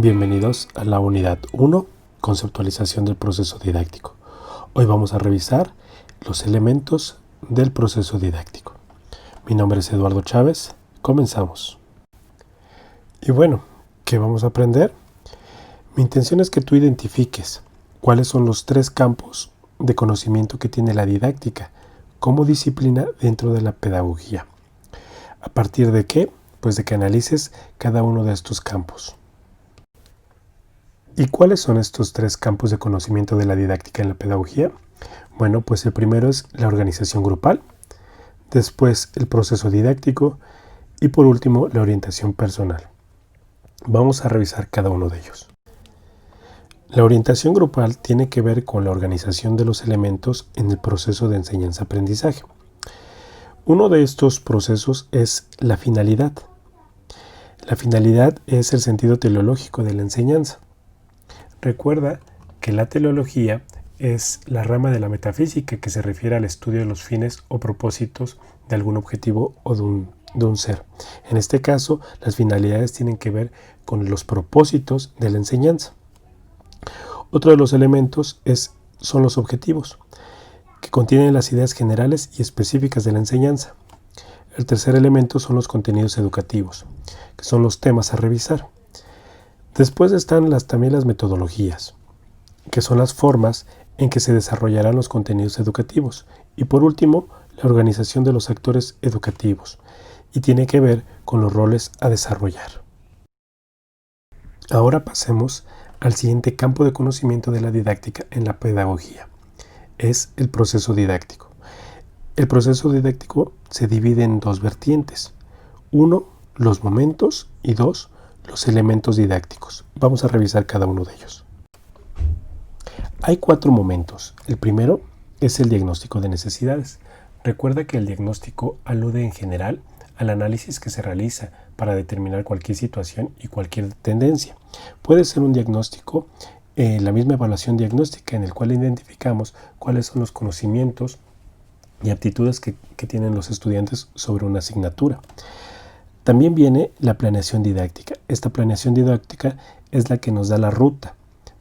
Bienvenidos a la unidad 1, conceptualización del proceso didáctico. Hoy vamos a revisar los elementos del proceso didáctico. Mi nombre es Eduardo Chávez, comenzamos. Y bueno, ¿qué vamos a aprender? Mi intención es que tú identifiques cuáles son los 3 campos de conocimiento que tiene la didáctica como disciplina dentro de la pedagogía. ¿A partir de qué? Pues de que analices cada uno de estos campos. ¿Y cuáles son estos 3 campos de conocimiento de la didáctica en la pedagogía? Bueno, pues el primero es la organización grupal, después el proceso didáctico y por último la orientación personal. Vamos a revisar cada uno de ellos. La orientación grupal tiene que ver con la organización de los elementos en el proceso de enseñanza-aprendizaje. Uno de estos procesos es la finalidad. La finalidad es el sentido teleológico de la enseñanza. Recuerda que la teleología es la rama de la metafísica que se refiere al estudio de los fines o propósitos de algún objetivo o de un ser. En este caso, las finalidades tienen que ver con los propósitos de la enseñanza. Otro de los elementos son los objetivos, que contienen las ideas generales y específicas de la enseñanza. El tercer elemento son los contenidos educativos, que son los temas a revisar. Después están también las metodologías, que son las formas en que se desarrollarán los contenidos educativos. Y por último, la organización de los actores educativos, y tiene que ver con los roles a desarrollar. Ahora pasemos al siguiente campo de conocimiento de la didáctica en la pedagogía. Es el proceso didáctico. El proceso didáctico se divide en 2 vertientes. 1, los momentos y 2, los elementos didácticos. Vamos a revisar cada uno de ellos. Hay 4 momentos. El primero es el diagnóstico de necesidades. Recuerda que el diagnóstico alude en general al análisis que se realiza para determinar cualquier situación y cualquier tendencia. Puede ser un diagnóstico, la misma evaluación diagnóstica en el cual identificamos cuáles son los conocimientos y aptitudes que tienen los estudiantes sobre una asignatura. También viene la planeación didáctica. Esta planeación didáctica es la que nos da la ruta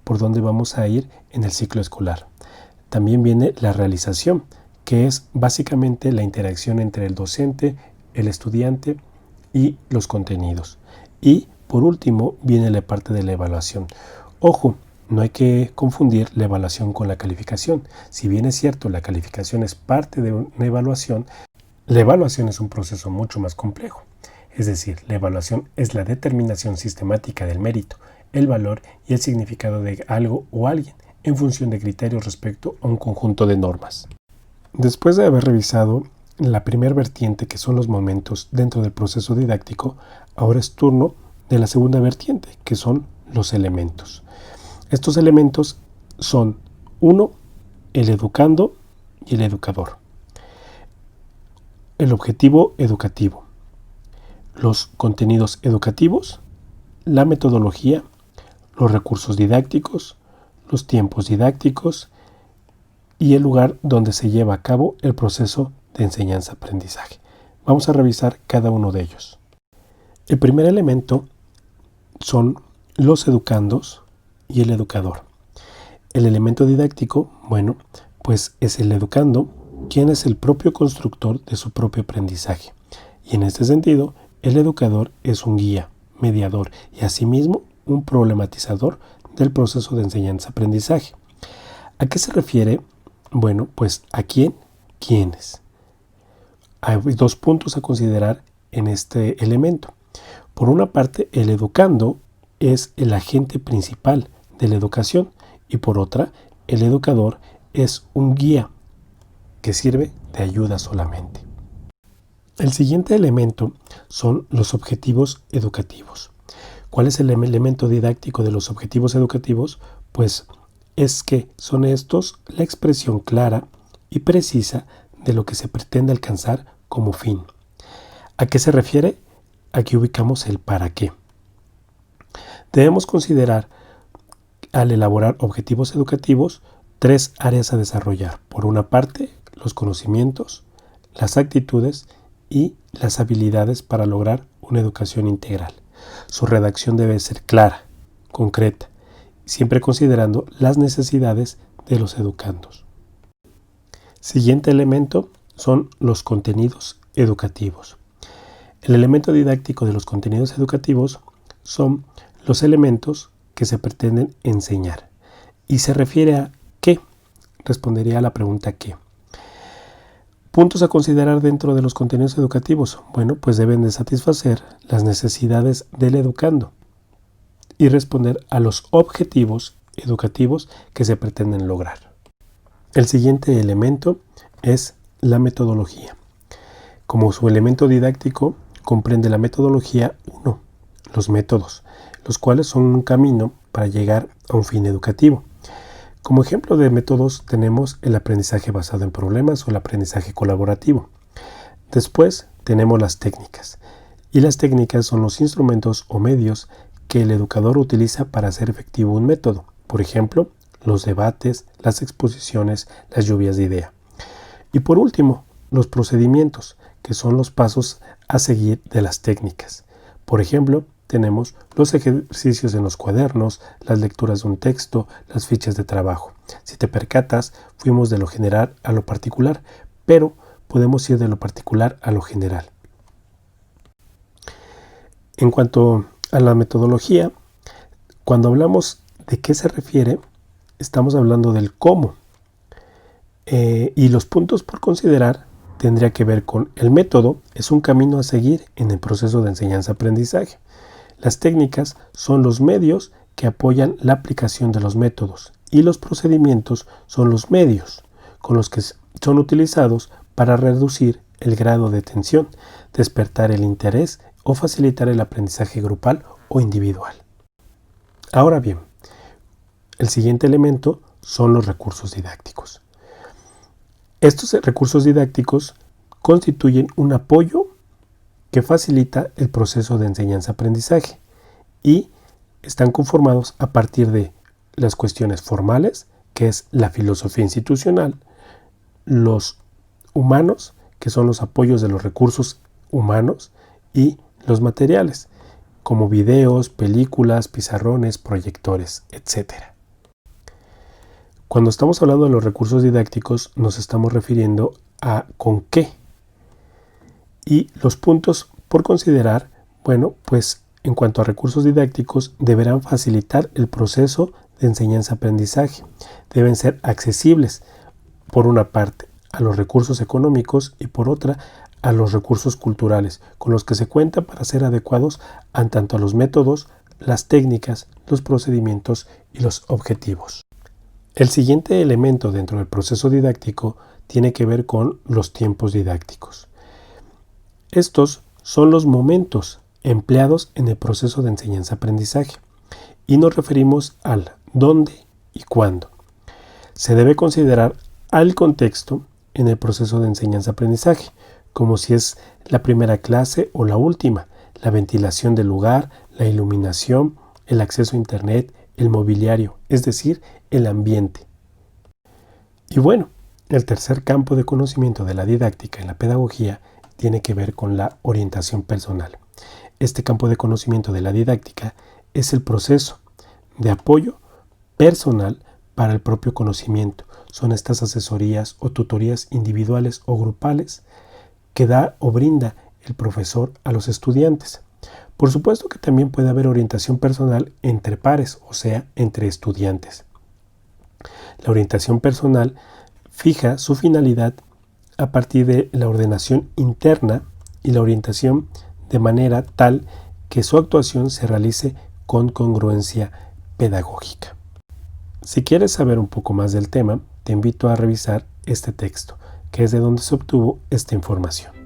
por donde vamos a ir en el ciclo escolar. También viene la realización, que es básicamente la interacción entre el docente, el estudiante y los contenidos. Y por último viene la parte de la evaluación. Ojo, no hay que confundir la evaluación con la calificación. Si bien es cierto, la calificación es parte de una evaluación, la evaluación es un proceso mucho más complejo. Es decir, la evaluación es la determinación sistemática del mérito, el valor y el significado de algo o alguien en función de criterios respecto a un conjunto de normas. Después de haber revisado la primera vertiente, que son los momentos dentro del proceso didáctico, ahora es turno de la segunda vertiente, que son los elementos. Estos elementos son 1, el educando y el educador. El objetivo educativo. Los contenidos educativos, la metodología, los recursos didácticos, los tiempos didácticos y el lugar donde se lleva a cabo el proceso de enseñanza-aprendizaje. Vamos a revisar cada uno de ellos. El primer elemento son los educandos y el educador. El elemento didáctico, pues es el educando, quien es el propio constructor de su propio aprendizaje. Y en este sentido, el educador es un guía, mediador y asimismo un problematizador del proceso de enseñanza-aprendizaje. ¿A qué se refiere? Bueno, pues a quiénes. Hay 2 puntos a considerar en este elemento. Por una parte, el educando es el agente principal de la educación y por otra, el educador es un guía que sirve de ayuda solamente. El siguiente elemento son los objetivos educativos. ¿Cuál es el elemento didáctico de los objetivos educativos? Pues es que son estos la expresión clara y precisa de lo que se pretende alcanzar como fin. ¿A qué se refiere? Aquí ubicamos el para qué. Debemos considerar, al elaborar objetivos educativos, 3 áreas a desarrollar. Por una parte, los conocimientos, las actitudes y las habilidades para lograr una educación integral. Su redacción debe ser clara, concreta, siempre considerando las necesidades de los educandos. Siguiente elemento son los contenidos educativos. El elemento didáctico de los contenidos educativos son los elementos que se pretenden enseñar. ¿Y se refiere a qué? Respondería a la pregunta ¿qué? Puntos a considerar dentro de los contenidos educativos. Bueno, pues deben de satisfacer las necesidades del educando y responder a los objetivos educativos que se pretenden lograr. El siguiente elemento es la metodología. Como su elemento didáctico comprende la metodología 1, los métodos, los cuales son un camino para llegar a un fin educativo. Como ejemplo de métodos tenemos el aprendizaje basado en problemas o el aprendizaje colaborativo. Después tenemos las técnicas. Y las técnicas son los instrumentos o medios que el educador utiliza para hacer efectivo un método. Por ejemplo, los debates, las exposiciones, las lluvias de idea. Y por último, los procedimientos, que son los pasos a seguir de las técnicas. Por ejemplo, tenemos los ejercicios en los cuadernos, las lecturas de un texto, las fichas de trabajo. Si te percatas, fuimos de lo general a lo particular, pero podemos ir de lo particular a lo general. En cuanto a la metodología, cuando hablamos de qué se refiere, estamos hablando del cómo. Y los puntos por considerar tendría que ver con el método, es un camino a seguir en el proceso de enseñanza-aprendizaje. Las técnicas son los medios que apoyan la aplicación de los métodos y los procedimientos son los medios con los que son utilizados para reducir el grado de tensión, despertar el interés o facilitar el aprendizaje grupal o individual. Ahora bien, el siguiente elemento son los recursos didácticos. Estos recursos didácticos constituyen un apoyo que facilita el proceso de enseñanza-aprendizaje y están conformados a partir de las cuestiones formales, que es la filosofía institucional, los humanos, que son los apoyos de los recursos humanos, y los materiales, como videos, películas, pizarrones, proyectores, etc. Cuando estamos hablando de los recursos didácticos, nos estamos refiriendo a con qué. Y los puntos por considerar, bueno, pues en cuanto a recursos didácticos, deberán facilitar el proceso de enseñanza-aprendizaje. Deben ser accesibles, por una parte, a los recursos económicos y por otra, a los recursos culturales, con los que se cuenta para ser adecuados tanto a los métodos, las técnicas, los procedimientos y los objetivos. El siguiente elemento dentro del proceso didáctico tiene que ver con los tiempos didácticos. Estos son los momentos empleados en el proceso de enseñanza-aprendizaje y nos referimos al dónde y cuándo. Se debe considerar al contexto en el proceso de enseñanza-aprendizaje, como si es la primera clase o la última, la ventilación del lugar, la iluminación, el acceso a internet, el mobiliario, es decir, el ambiente. Y bueno, el tercer campo de conocimiento de la didáctica en la pedagogía tiene que ver con la orientación personal. Este campo de conocimiento de la didáctica es el proceso de apoyo personal para el propio conocimiento. Son estas asesorías o tutorías individuales o grupales que da o brinda el profesor a los estudiantes. Por supuesto que también puede haber orientación personal entre pares, o sea, entre estudiantes. La orientación personal fija su finalidad a partir de la ordenación interna y la orientación de manera tal que su actuación se realice con congruencia pedagógica. Si quieres saber un poco más del tema, te invito a revisar este texto, que es de donde se obtuvo esta información.